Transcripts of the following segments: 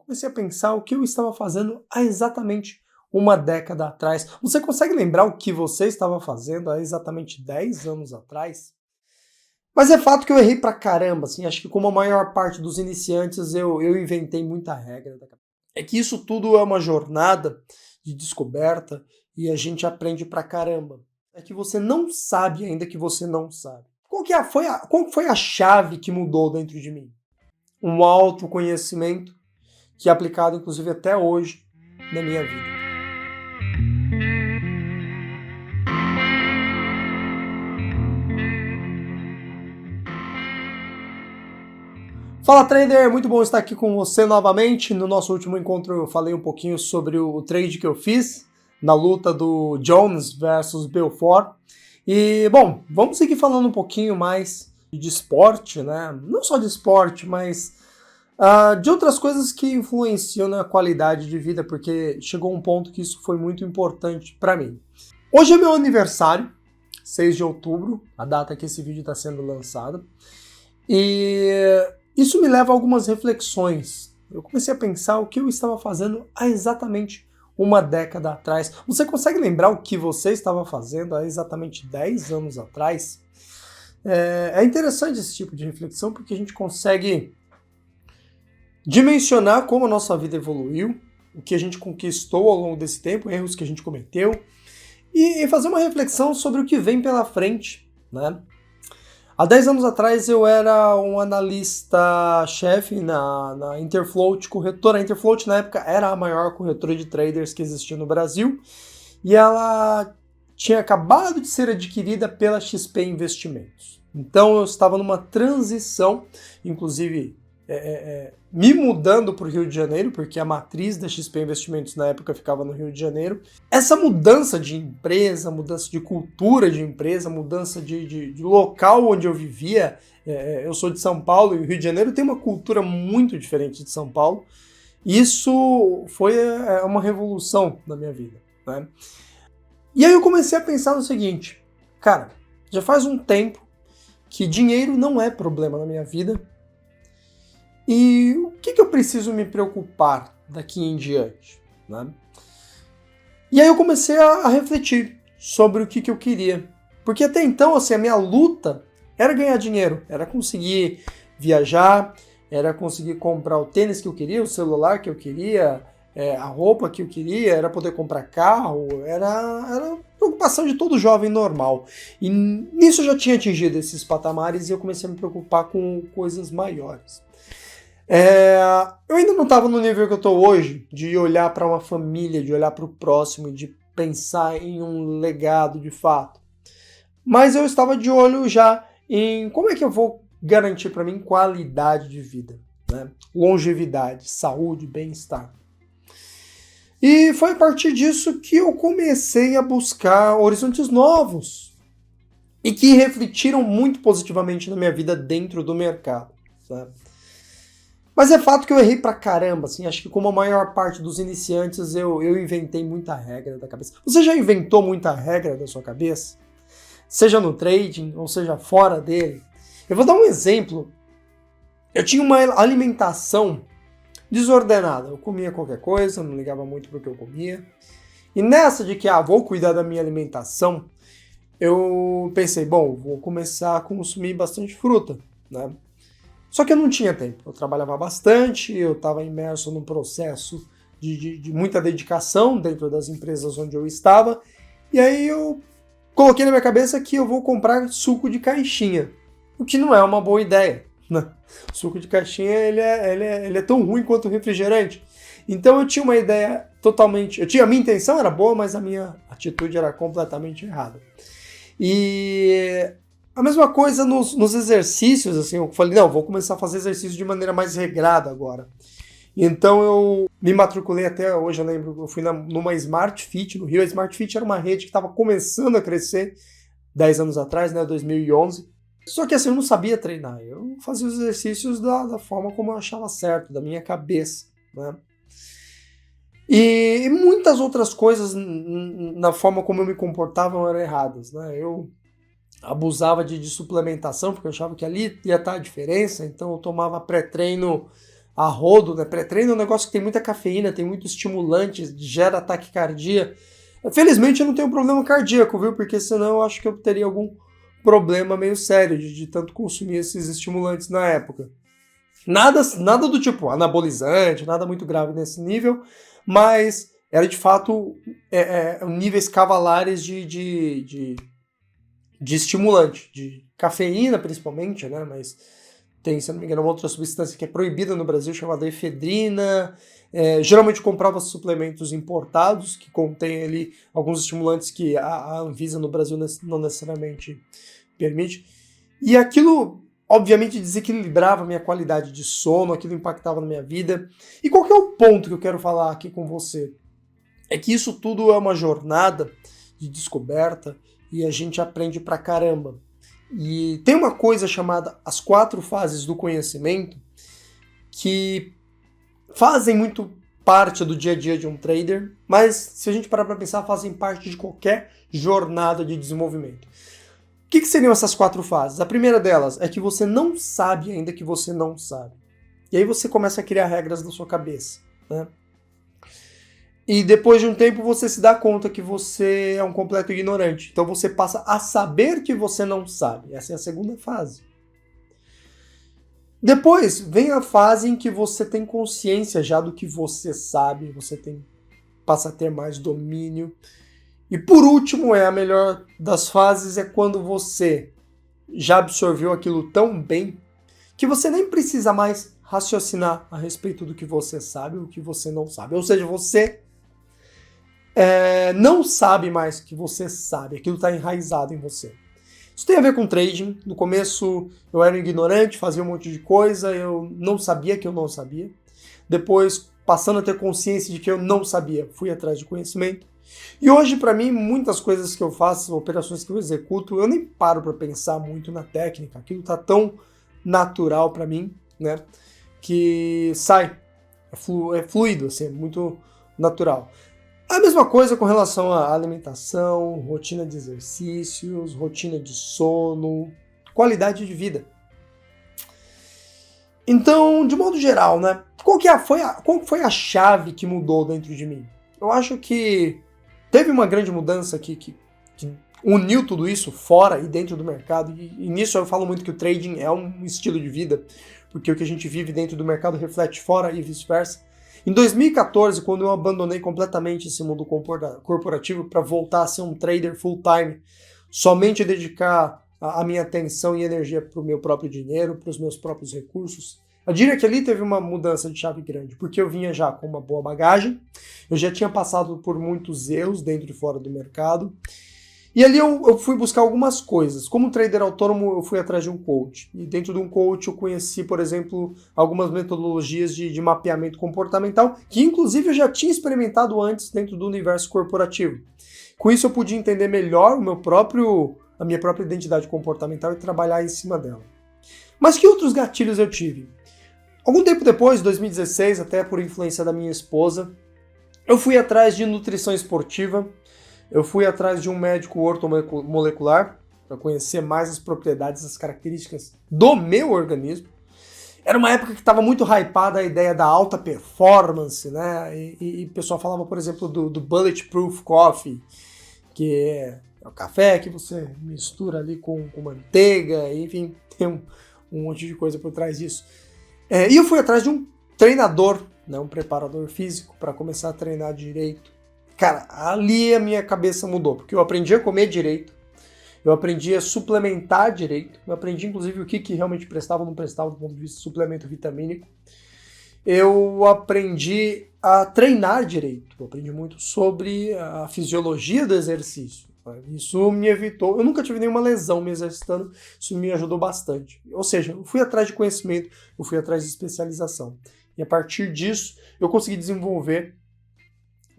comecei a pensar o que eu estava fazendo há exatamente uma década atrás. Você consegue lembrar o que você estava fazendo há exatamente 10 anos atrás? Mas é fato que eu errei pra caramba, assim, acho que como a maior parte dos iniciantes eu inventei muita regra. É que isso tudo é uma jornada de descoberta e a gente aprende pra caramba. É que você não sabe ainda que você não sabe. Qual foi a chave que mudou dentro de mim? Um autoconhecimento que é aplicado inclusive até hoje na minha vida. Fala trader, muito bom estar aqui com você novamente. No nosso último encontro eu falei um pouquinho sobre o trade que eu fiz na luta do Jones versus Belfort. E bom, vamos seguir falando um pouquinho mais de esporte, né? Não só de esporte, mas de outras coisas que influenciam na qualidade de vida, porque chegou um ponto que isso foi muito importante para mim. Hoje é meu aniversário, 6 de outubro, a data que esse vídeo está sendo lançado. E isso me leva a algumas reflexões. Eu comecei a pensar o que eu estava fazendo há exatamente uma década atrás. Você consegue lembrar o que você estava fazendo há exatamente 10 anos atrás? É interessante esse tipo de reflexão porque a gente consegue dimensionar como a nossa vida evoluiu, o que a gente conquistou ao longo desse tempo, erros que a gente cometeu, e fazer uma reflexão sobre o que vem pela frente, né? Há 10 anos atrás eu era um analista-chefe na Interfloat, corretora. A Interfloat na época era a maior corretora de traders que existia no Brasil e ela tinha acabado de ser adquirida pela XP Investimentos. Então eu estava numa transição, inclusive me mudando para o Rio de Janeiro, porque a matriz da XP Investimentos na época ficava no Rio de Janeiro. Essa mudança de empresa, mudança de cultura de empresa, mudança de local onde eu vivia, eu sou de São Paulo e o Rio de Janeiro tem uma cultura muito diferente de São Paulo. Isso foi uma revolução na minha vida, né? E aí eu comecei a pensar no seguinte, cara, já faz um tempo que dinheiro não é problema na minha vida. E o que eu preciso me preocupar daqui em diante, né? E aí eu comecei a refletir sobre o que eu queria. Porque até então, assim, a minha luta era ganhar dinheiro, era conseguir viajar, era conseguir comprar o tênis que eu queria, o celular que eu queria, a roupa que eu queria, era poder comprar carro, era preocupação de todo jovem normal. E nisso eu já tinha atingido esses patamares e eu comecei a me preocupar com coisas maiores. Eu ainda não estava no nível que eu estou hoje, de olhar para uma família, de olhar para o próximo, de pensar em um legado de fato. Mas eu estava de olho já em como é que eu vou garantir para mim qualidade de vida, né? Longevidade, saúde, bem-estar. E foi a partir disso que eu comecei a buscar horizontes novos e que refletiram muito positivamente na minha vida dentro do mercado, sabe? Mas é fato que eu errei pra caramba, assim, acho que como a maior parte dos iniciantes eu inventei muita regra da cabeça. Você já inventou muita regra da sua cabeça? Seja no trading ou seja fora dele? Eu vou dar um exemplo. Eu tinha uma alimentação desordenada. Eu comia qualquer coisa, não ligava muito pro que eu comia. E nessa de que, vou cuidar da minha alimentação, eu pensei, bom, vou começar a consumir bastante fruta, né? Só que eu não tinha tempo, eu trabalhava bastante, eu estava imerso num processo de muita dedicação dentro das empresas onde eu estava, e aí eu coloquei na minha cabeça que eu vou comprar suco de caixinha, o que não é uma boa ideia, né? O suco de caixinha ele é tão ruim quanto o refrigerante. Então eu tinha uma ideia totalmente... A minha intenção era boa, mas a minha atitude era completamente errada. E... a mesma coisa nos exercícios, assim, eu falei, não, vou começar a fazer exercício de maneira mais regrada agora. Então eu me matriculei até hoje, eu lembro, eu fui numa Smart Fit no Rio. A Smart Fit era uma rede que estava começando a crescer 10 anos atrás, né, 2011. Só que assim, eu não sabia treinar, eu fazia os exercícios da forma como eu achava certo, da minha cabeça, né? E muitas outras coisas na forma como eu me comportava eram erradas, né? Eu abusava de suplementação, porque eu achava que ali ia estar a diferença, então eu tomava pré-treino a rodo, né? Pré-treino é um negócio que tem muita cafeína, tem muito estimulante, gera taquicardia. Felizmente eu não tenho problema cardíaco, viu? Porque senão eu acho que eu teria algum problema meio sério de tanto consumir esses estimulantes na época. Nada do tipo anabolizante, nada muito grave nesse nível, mas era de fato níveis cavalares de estimulante, de cafeína principalmente, né? Mas tem, se não me engano, uma outra substância que é proibida no Brasil chamada efedrina. Geralmente eu comprava suplementos importados que contêm ali alguns estimulantes que a Anvisa no Brasil não necessariamente permite. E aquilo, obviamente, desequilibrava a minha qualidade de sono, aquilo impactava na minha vida. E qual que é o ponto que eu quero falar aqui com você? É que isso tudo é uma jornada de descoberta e a gente aprende pra caramba. E tem uma coisa chamada as 4 fases do conhecimento que fazem muito parte do dia a dia de um trader, mas se a gente parar para pensar, fazem parte de qualquer jornada de desenvolvimento. O que seriam essas 4 fases? A primeira delas é que você não sabe ainda que você não sabe. E aí você começa a criar regras na sua cabeça, né? E depois de um tempo você se dá conta que você é um completo ignorante. Então você passa a saber que você não sabe. Essa é a segunda fase. Depois vem a fase em que você tem consciência já do que você sabe, passa a ter mais domínio. E por último, a melhor das fases, é quando você já absorveu aquilo tão bem que você nem precisa mais raciocinar a respeito do que você sabe ou do que você não sabe. Ou seja, você não sabe mais que você sabe, aquilo está enraizado em você. Isso tem a ver com trading. No começo eu era ignorante, fazia um monte de coisa, eu não sabia que eu não sabia. Depois, passando a ter consciência de que eu não sabia, fui atrás de conhecimento. E hoje, para mim, muitas coisas que eu faço, operações que eu executo, eu nem paro para pensar muito na técnica. Aquilo está tão natural para mim, né, que sai, é fluido, assim, é muito natural. A mesma coisa com relação à alimentação, rotina de exercícios, rotina de sono, qualidade de vida. Então, de modo geral, né? Qual foi a chave que mudou dentro de mim? Eu acho que teve uma grande mudança que uniu tudo isso fora e dentro do mercado. E nisso eu falo muito que o trading é um estilo de vida, porque o que a gente vive dentro do mercado reflete fora e vice-versa. Em 2014, quando eu abandonei completamente esse mundo corporativo para voltar a ser um trader full-time, somente dedicar a minha atenção e energia para o meu próprio dinheiro, para os meus próprios recursos, eu diria que ali teve uma mudança de chave grande, porque eu vinha já com uma boa bagagem, eu já tinha passado por muitos erros dentro e fora do mercado, e ali eu fui buscar algumas coisas. Como trader autônomo, eu fui atrás de um coach. E dentro de um coach eu conheci, por exemplo, algumas metodologias de mapeamento comportamental, que inclusive eu já tinha experimentado antes dentro do universo corporativo. Com isso eu pude entender melhor a minha própria identidade comportamental e trabalhar em cima dela. Mas que outros gatilhos eu tive? Algum tempo depois, 2016, até por influência da minha esposa, eu fui atrás de nutrição esportiva. Eu fui atrás de um médico ortomolecular para conhecer mais as propriedades, as características do meu organismo. Era uma época que estava muito hypada a ideia da alta performance, né? E o pessoal falava, por exemplo, do Bulletproof Coffee, que é o café que você mistura ali com manteiga, enfim, tem um monte de coisa por trás disso. E eu fui atrás de um treinador, né, um preparador físico, para começar a treinar direito. Cara, ali a minha cabeça mudou, porque eu aprendi a comer direito, eu aprendi a suplementar direito, eu aprendi inclusive o que realmente prestava ou não prestava do ponto de vista de suplemento vitamínico. Eu aprendi a treinar direito, eu aprendi muito sobre a fisiologia do exercício. Isso me evitou, eu nunca tive nenhuma lesão me exercitando, isso me ajudou bastante. Ou seja, eu fui atrás de conhecimento, eu fui atrás de especialização. E a partir disso, eu consegui desenvolver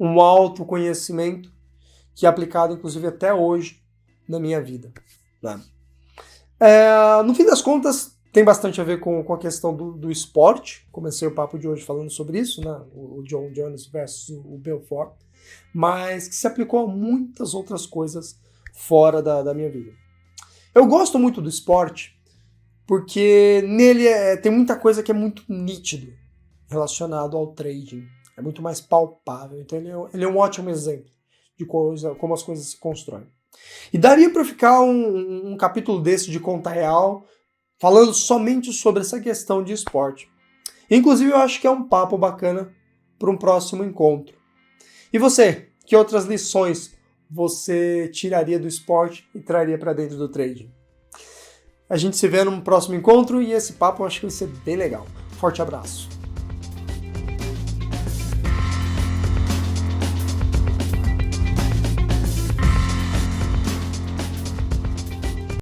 um autoconhecimento que é aplicado, inclusive, até hoje na minha vida. Né? No fim das contas, tem bastante a ver com a questão do esporte. Comecei o papo de hoje falando sobre isso, né? O John Jones versus o Belfort, mas que se aplicou a muitas outras coisas fora da minha vida. Eu gosto muito do esporte porque nele tem muita coisa que é muito nítido. relacionado ao trading. É muito mais palpável. Então ele é um ótimo exemplo de como as coisas se constroem. E daria para ficar um capítulo desse de conta real falando somente sobre essa questão de esporte. Inclusive, eu acho que é um papo bacana para um próximo encontro. E você, que outras lições você tiraria do esporte e traria para dentro do trading? A gente se vê num próximo encontro e esse papo eu acho que vai ser bem legal. Forte abraço!